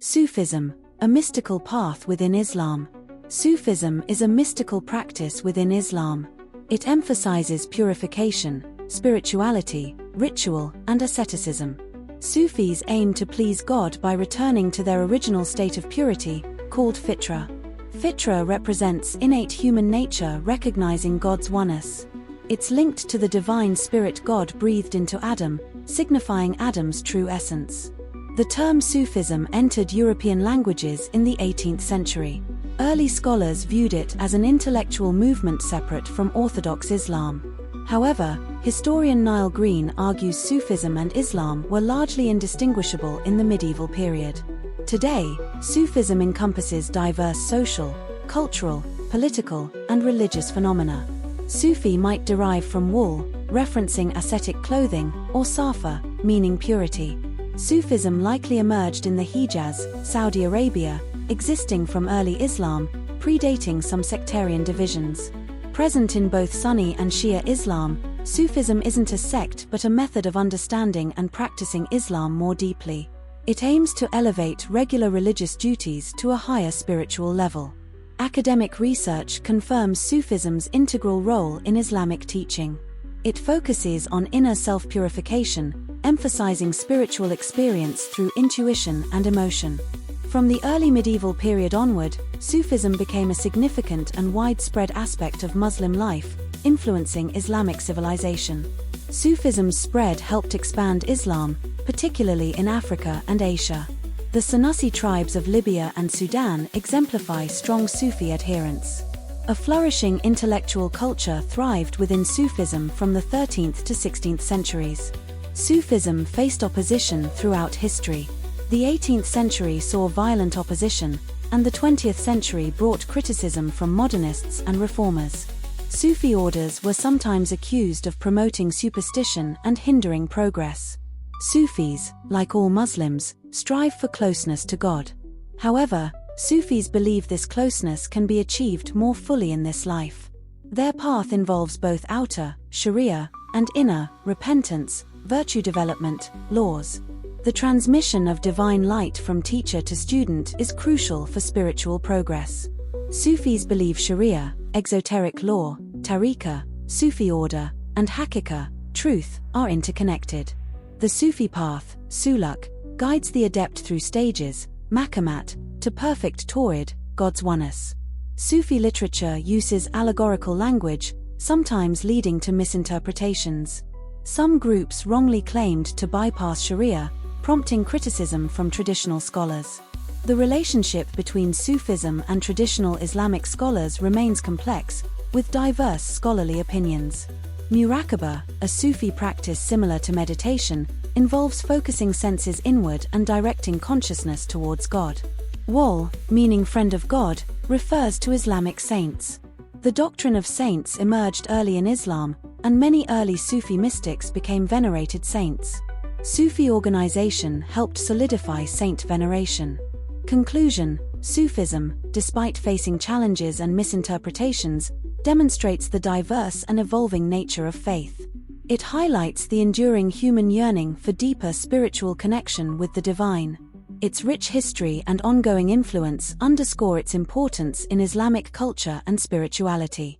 Sufism, a mystical path within Islam. Sufism is a mystical practice within Islam. It emphasizes purification, spirituality, ritual, and asceticism. Sufis aim to please God by returning to their original state of purity, called Fitra. Fitra represents innate human nature recognizing God's oneness. It's linked to the divine spirit God breathed into Adam, signifying Adam's true essence. The term Sufism entered European languages in the 18th century. Early scholars viewed it as an intellectual movement separate from orthodox Islam. However, historian Nile Green argues Sufism and Islam were largely indistinguishable in the medieval period. Today, Sufism encompasses diverse social, cultural, political, and religious phenomena. Sufi might derive from wool, referencing ascetic clothing, or safa, meaning purity. Sufism likely emerged in the Hejaz, Saudi Arabia, existing from early Islam, predating some sectarian divisions. Present in both Sunni and Shia Islam, Sufism isn't a sect but a method of understanding and practicing Islam more deeply. It aims to elevate regular religious duties to a higher spiritual level. Academic research confirms Sufism's integral role in Islamic teaching. It focuses on inner self-purification, emphasizing spiritual experience through intuition and emotion. From the early medieval period onward, Sufism became a significant and widespread aspect of Muslim life, influencing Islamic civilization. Sufism's spread helped expand Islam, particularly in Africa and Asia. The Senussi tribes of Libya and Sudan exemplify strong Sufi adherence. A flourishing intellectual culture thrived within Sufism from the 13th to 16th centuries. Sufism faced opposition throughout history. The 18th century saw violent opposition, and the 20th century brought criticism from modernists and reformers. Sufi orders were sometimes accused of promoting superstition and hindering progress. Sufis, like all Muslims, strive for closeness to God. However, Sufis believe this closeness can be achieved more fully in this life. Their path involves both outer, sharia, and inner, repentance, virtue development, laws. The transmission of divine light from teacher to student is crucial for spiritual progress. Sufis believe sharia, exoteric law, tariqah, Sufi order, and haqiqah, truth, are interconnected. The Sufi path, suluk, guides the adept through stages, maqamat, to perfect tawhid, God's oneness. Sufi literature uses allegorical language, sometimes leading to misinterpretations. Some groups wrongly claimed to bypass sharia, prompting criticism from traditional scholars. The relationship between Sufism and traditional Islamic scholars remains complex, with diverse scholarly opinions. Muraqabah, a Sufi practice similar to meditation, involves focusing senses inward and directing consciousness towards God. Wal, meaning friend of God, refers to Islamic saints. The doctrine of saints emerged early in Islam, and many early Sufi mystics became venerated saints. Sufi organization helped solidify saint veneration. Conclusion: Sufism, despite facing challenges and misinterpretations, demonstrates the diverse and evolving nature of faith. It highlights the enduring human yearning for deeper spiritual connection with the divine. Its rich history and ongoing influence underscore its importance in Islamic culture and spirituality.